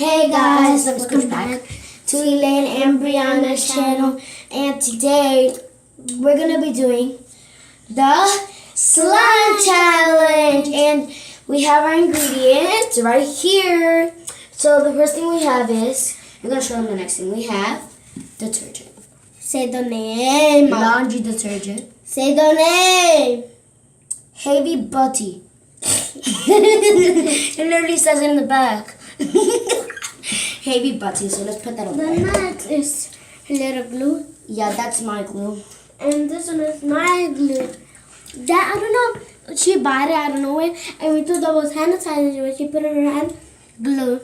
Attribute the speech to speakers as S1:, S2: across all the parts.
S1: Hey guys, welcome back to Elaine and Brianna's channel, and today we're gonna be doing the slime challenge, and we have our ingredients right here. So the first thing we have is, we're gonna show them the next thing. We have detergent.
S2: Say the name.
S1: Laundry detergent.
S2: Say the name.
S1: Heavy Butty. It literally says in the back. Heavy Butty, so let's put that on
S2: The
S1: there.
S2: next is little glue.
S1: Yeah, that's my glue.
S2: And this one is my glue. That, I don't know, she bought it out of nowhere. And we thought that was hand sanitizer when she put it in her hand. Glue.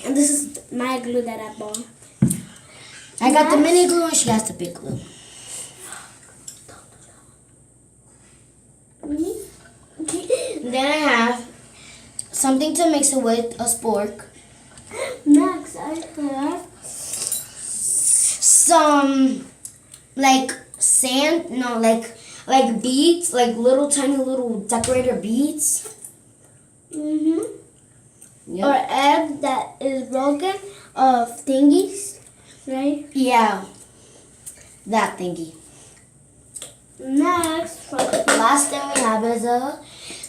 S2: And this is my glue that I bought.
S1: I got the mini glue and she has the big glue. And then I have something to mix it with, a spork.
S2: Next, I have
S1: Some, like, sand, no, like beads, like tiny little decorator beads.
S2: or
S1: Yep.
S2: egg that is broken of thingies, right?
S1: Yeah, that thingy.
S2: Next, from
S1: The last thing we have is a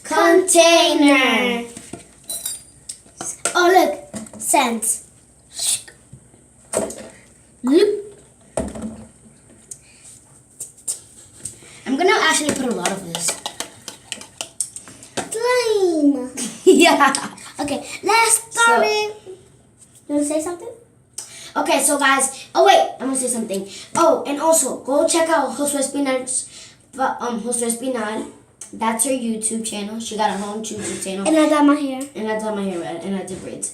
S1: container.
S2: Oh look, scents. Look.
S1: I'm gonna actually put a lot of this.
S2: Slime.
S1: Yeah.
S2: Okay, let's start it. You want to say something?
S1: Okay, so guys, oh wait, I'm gonna say something. Oh, and also go check out Josué Espinal. That's her YouTube channel. She got her own YouTube channel.
S2: And I got my hair.
S1: And I did my hair red, and I did braids.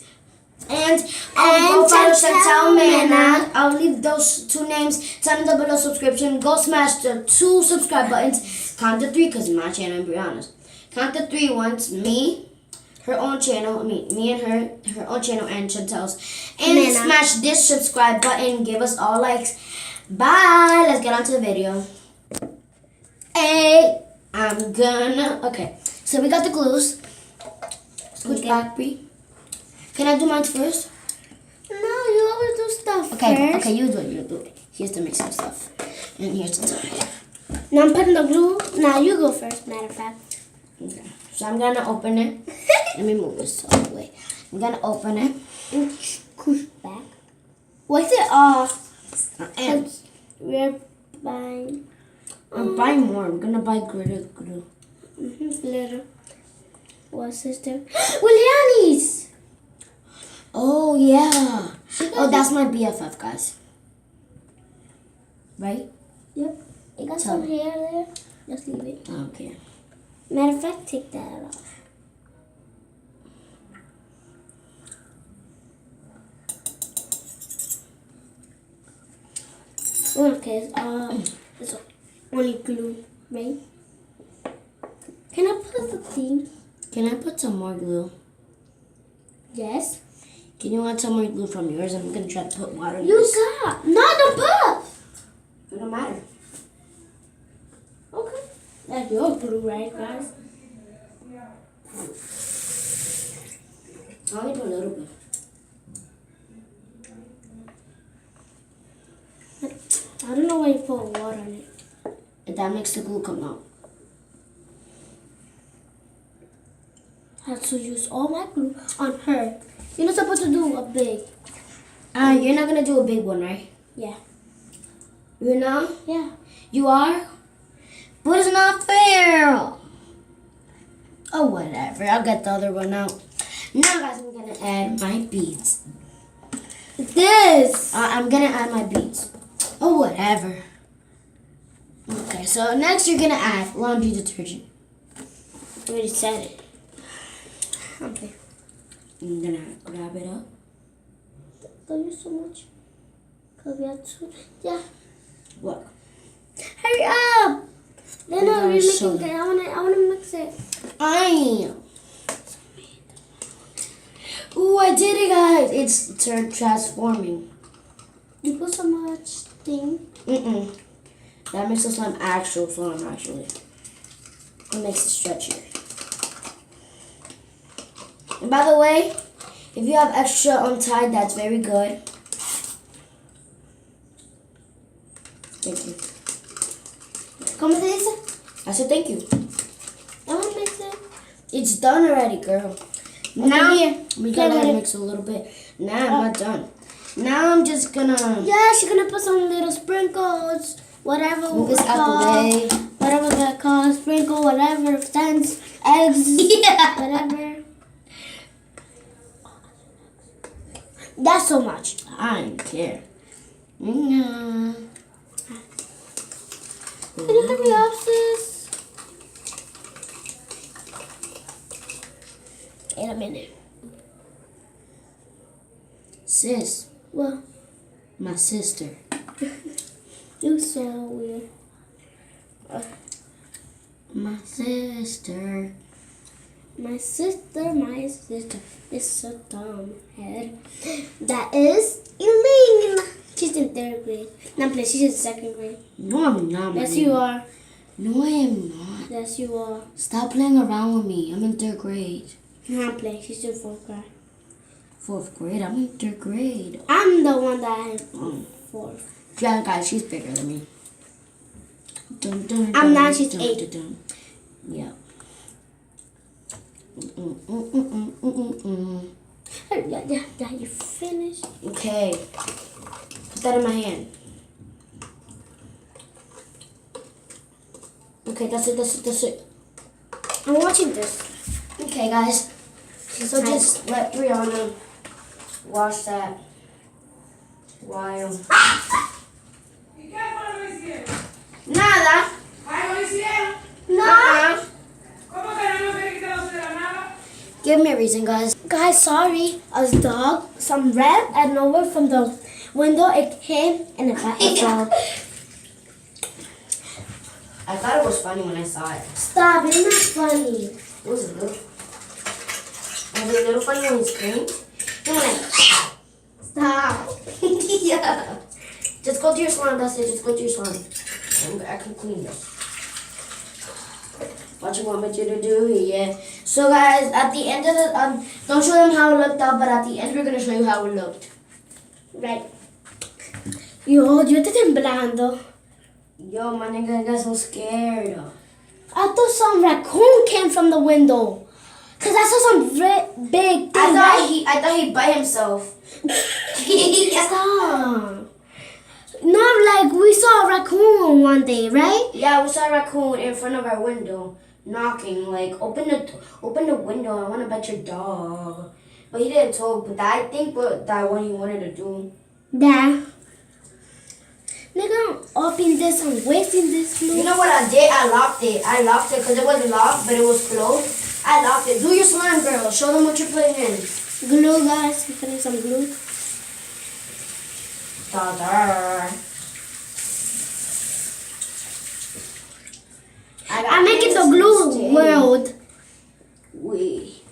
S1: And go follow
S2: Chantel
S1: Chantel Mena.
S2: Mena.
S1: I'll leave those two names down in the below subscription. Go smash the 2 subscribe buttons. Count to 3, because my channel and Brianna's. Count to 3 once. Me, her own channel. Me and her own channel, and Chantel's. And
S2: Mena.
S1: smash this subscribe button. Give us all likes. Bye. Let's get on to the video. Hey, okay. So we got the glues. Switch back, Brie. Can I do mine first?
S2: No, you always do stuff
S1: Okay,
S2: first.
S1: okay, you do it. Here's the mixing stuff. And here's the top.
S2: Now I'm putting the glue. Now you go first, matter of fact.
S1: Okay. So I'm gonna open it. Let me move this all the way. I'm gonna open it.
S2: And push back. What's it off?
S1: And
S2: We're buying.
S1: I'm buying more. I'm gonna buy glitter glue.
S2: Glitter. What's this do? Williani's!
S1: Oh, yeah. Oh, that's my BFF, guys. Right?
S2: Yep. You got some hair there. Just leave it.
S1: I don't care.
S2: Matter of fact, take that off. Okay, it's only glue, right? Can I put the thing?
S1: Can I put some more glue?
S2: Yes.
S1: Can you want some more glue from yours? I'm gonna try to put water in
S2: You
S1: this.
S2: got. No, don't put.
S1: It don't matter.
S2: Okay. That's your glue, right, guys?
S1: I only put a little bit.
S2: I don't know why you put water in it.
S1: And that makes the glue come out.
S2: I have to use all my glue on her. You're not supposed to do a big.
S1: You're not gonna do a big one, right?
S2: Yeah.
S1: You're not?
S2: Yeah.
S1: You are? But it's not fair. Oh, whatever. I'll get the other one out. Now, guys, I'm gonna add my beads.
S2: This.
S1: I'm gonna add my beads. Oh, whatever. Okay, so next you're gonna add laundry detergent.
S2: I already said it. Okay.
S1: I'm gonna grab it up.
S2: Don't use so much. Because we have to. Yeah.
S1: What?
S2: Hurry up. Then
S1: I'm
S2: I'll be
S1: gonna show
S2: making
S1: you.
S2: I wanna mix it.
S1: I am. Ooh, I did it, guys. It's transforming.
S2: You put so much thing.
S1: That makes the slime actual slime, actually. It makes it stretchier. And by the way, If you have extra untied, that's very good. Thank you.
S2: ¿Cómo se dice?
S1: I said thank you.
S2: I want to mix it.
S1: It's done already, girl. Now,
S2: here.
S1: we
S2: Play
S1: gotta
S2: with it.
S1: mix a little bit. Now I'm not done. Now I'm just gonna
S2: Yeah, she's gonna put some little sprinkles, whatever
S1: move this
S2: we
S1: out
S2: call,
S1: the way.
S2: whatever they call, sprinkle, whatever, stands, eggs,
S1: Yeah.
S2: whatever. That's so much.
S1: I don't care. Yeah.
S2: Can you hurry up, sis? In a minute.
S1: Sis,
S2: Well,
S1: my sister.
S2: you so weird.
S1: My sister.
S2: My sister is so dumb head. That is Elaine. She's in 3rd grade. No, please, she's in 2nd grade.
S1: No, I'm not.
S2: Yes,
S1: Marie.
S2: you are.
S1: No, I am not.
S2: Yes, you are.
S1: Stop playing around with me. I'm in 3rd grade.
S2: I'm playing. She's in 4th grade.
S1: 4th grade? I'm in 3rd grade.
S2: I'm the one that has
S1: Oh.
S2: 4th.
S1: Yeah, guys, she's bigger than me. Dun, dun,
S2: I'm
S1: dun,
S2: 9, she's
S1: dun,
S2: 8.
S1: dun, dun. Yeah.
S2: Yeah, you finished.
S1: Okay. Put that in my hand. Okay, that's it.
S2: I'm watching this.
S1: Okay, guys. So just let Brianna wash that while.
S3: ¿Y qué fue lo que hicieron?
S1: Nada.
S3: ¿Algo hicieron?
S1: No.
S3: ¿Cómo que no me quiere quitar usted la nada?
S1: Give me a reason, guys.
S2: Guys, sorry. A dog, some rat out of nowhere from the window, it came and it got the dog.
S1: I thought it was funny when I saw it.
S2: Stop, it's not funny.
S1: It was a little. Was it a little funny when he screamed? Then when I.
S2: Stop.
S1: Yeah. Just go to your salon, that's it. Just go to your salon. I can clean this. What you want me to do? Yeah. So guys, at the end of the don't show them how it looked out, but at the end we're gonna show you how it looked.
S2: Right. Yo estoy temblando.
S1: Yo, my nigga, I got so scared.
S2: I thought some raccoon came from the window. Cause I saw some big thing.
S1: I thought he bit himself.
S2: Stop. Not like we saw a raccoon one day, right?
S1: Yeah, we saw a raccoon in front of our window, knocking. Like, open the window. I want to bet your dog. But he didn't talk. But I think that what he wanted to do.
S2: Dad. Nigga, I'm opening this. I'm wasting this glue.
S1: You know what I did? I locked it. Because it wasn't locked, but it was closed. I locked it. Do your slime, girl. Show them what you're putting in.
S2: Glue, guys. I'm putting some glue.
S1: Da-da.
S2: I'm making the glue world.
S1: Wait.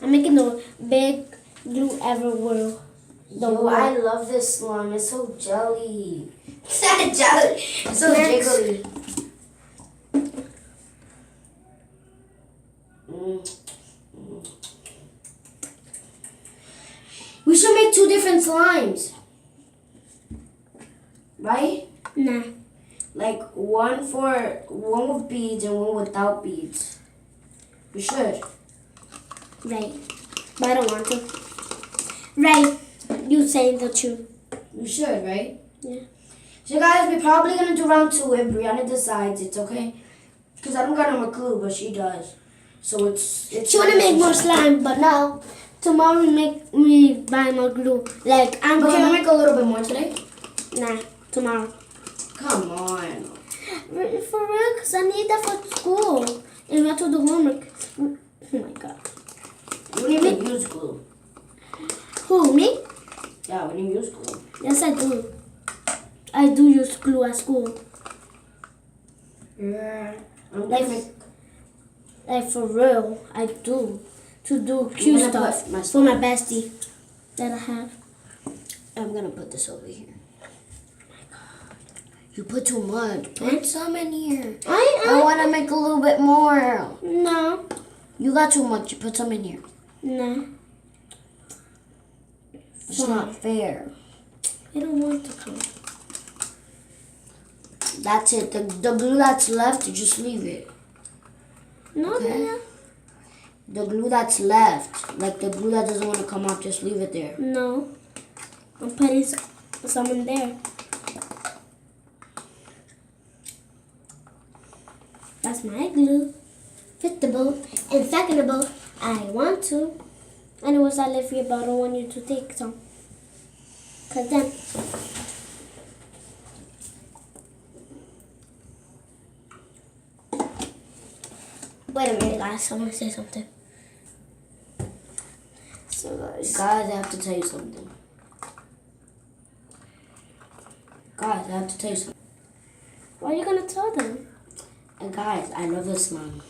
S2: I'm making the big glue ever world. The
S1: Yo,
S2: world.
S1: I love this slime. It's so jelly. It's not jelly. It's so
S2: Next.
S1: jiggly. We should make 2 different slimes. Right?
S2: Nah.
S1: Like one with beads and one without beads. We should.
S2: Right. But I don't want to. Right. You saying the truth.
S1: We should, right?
S2: Yeah.
S1: So guys, we're probably gonna do round 2 if Brianna decides it's okay. Cause I don't got no clue, but she does. So it's
S2: She wanna make more slime, but now tomorrow we buy more glue. Like I'm
S1: But can
S2: gonna
S1: we make a little bit more today?
S2: Nah, tomorrow.
S1: Come on.
S2: For real, cause I need that for school. And we have to do homework. Oh my god.
S1: You don't even use glue.
S2: Who, me?
S1: Yeah, we didn't use glue.
S2: Yes, I do. I do use glue at school.
S1: Yeah. I'm
S2: Like,
S1: gonna make
S2: like for real, I do. To do
S1: I'm
S2: cute
S1: gonna
S2: stuff
S1: put my
S2: for my bestie that I have.
S1: I'm gonna put this over here. You put too much. Put some in here. I want to make a little bit more.
S2: No.
S1: You got too much. You put some in here.
S2: No.
S1: It's not fair.
S2: I don't want to come.
S1: That's it. The glue that's left, just leave it.
S2: No,
S1: Okay.
S2: no.
S1: The glue that's left, like the glue that doesn't want to come off, just leave it there.
S2: No. I'm putting some in there. That's my glue. Fittable and secondable. I want to. Anyways, I live here, but I don't want you to take some. Cause then. Wait a minute, guys. I want to say something. So,
S1: Guys, I have to tell you something. Guys, I have to tell you something.
S2: what are you gonna tell them?
S1: And guys, I love this slime.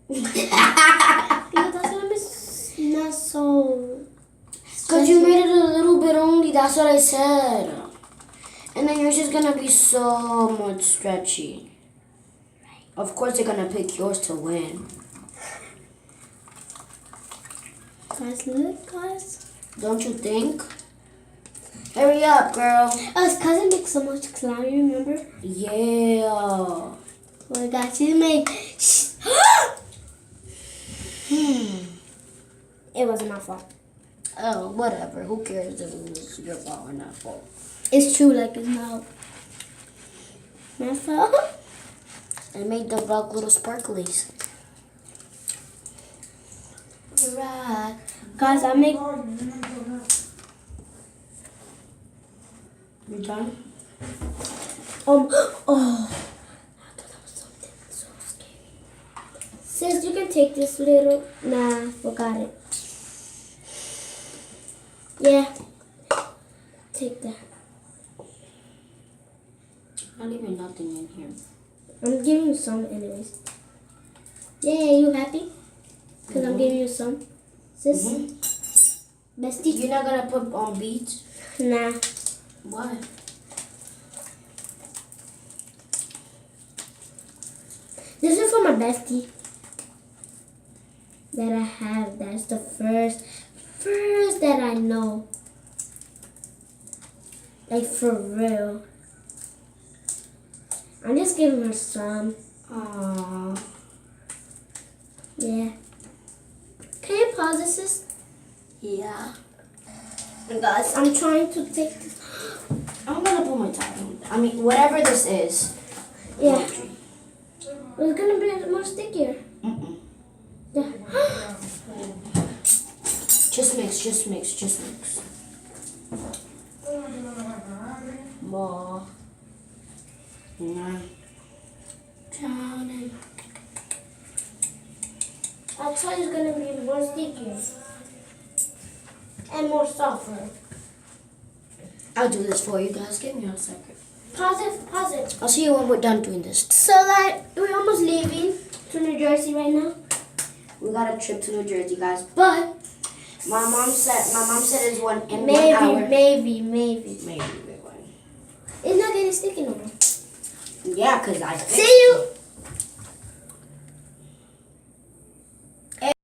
S2: Yeah, that's gonna be not so.
S1: Because you made it a little bit only, that's what I said. And then yours is gonna be so much stretchy. Of course they're gonna pick yours to win.
S2: Guys, look, guys.
S1: Don't you think? Hurry up, girl.
S2: His cousin makes so much slime, you remember?
S1: Yeah.
S2: Oh my god, she made. It wasn't my fault.
S1: Oh, whatever. Who cares if it was your fault or not fault?
S2: It's true, like it's not my fault.
S1: I made the vlog little sparklies. Alright.
S2: Guys, I make.
S1: You done?
S2: Oh. I thought that was something so scary. Sis, you can take this little. Nah, forgot it. Yeah. Take that.
S1: Not even nothing in here.
S2: I'm giving you some anyways. Yeah, you happy? Because I'm giving you some. Sis? Bestie?
S1: You're not gonna put on beads?
S2: Nah.
S1: Why?
S2: This is for my bestie. That I have. That's the first that I know. Like for real. I'm just giving her some.
S1: Aww.
S2: Yeah. Can you pause this, sis?
S1: Yeah.
S2: Guys, I'm trying to take this.
S1: I'm gonna put my top on. I mean, whatever this is.
S2: Yeah. It's gonna be more stickier.
S1: Mm-mm.
S2: Yeah.
S1: Just mix, just mix, just mix. More. Drowning.
S2: I thought it's gonna be more stickier. And more softer.
S1: I'll do this for you guys. Give me a second.
S2: Pause it, pause it.
S1: I'll see you when we're done doing this.
S2: So like we're almost leaving to New Jersey right now.
S1: We got a trip to New Jersey, guys. But my mom said it's one in 1 hour.
S2: Maybe.
S1: Maybe they won't.
S2: It's not getting sticky no more.
S1: Yeah, cause I fixed
S2: See you.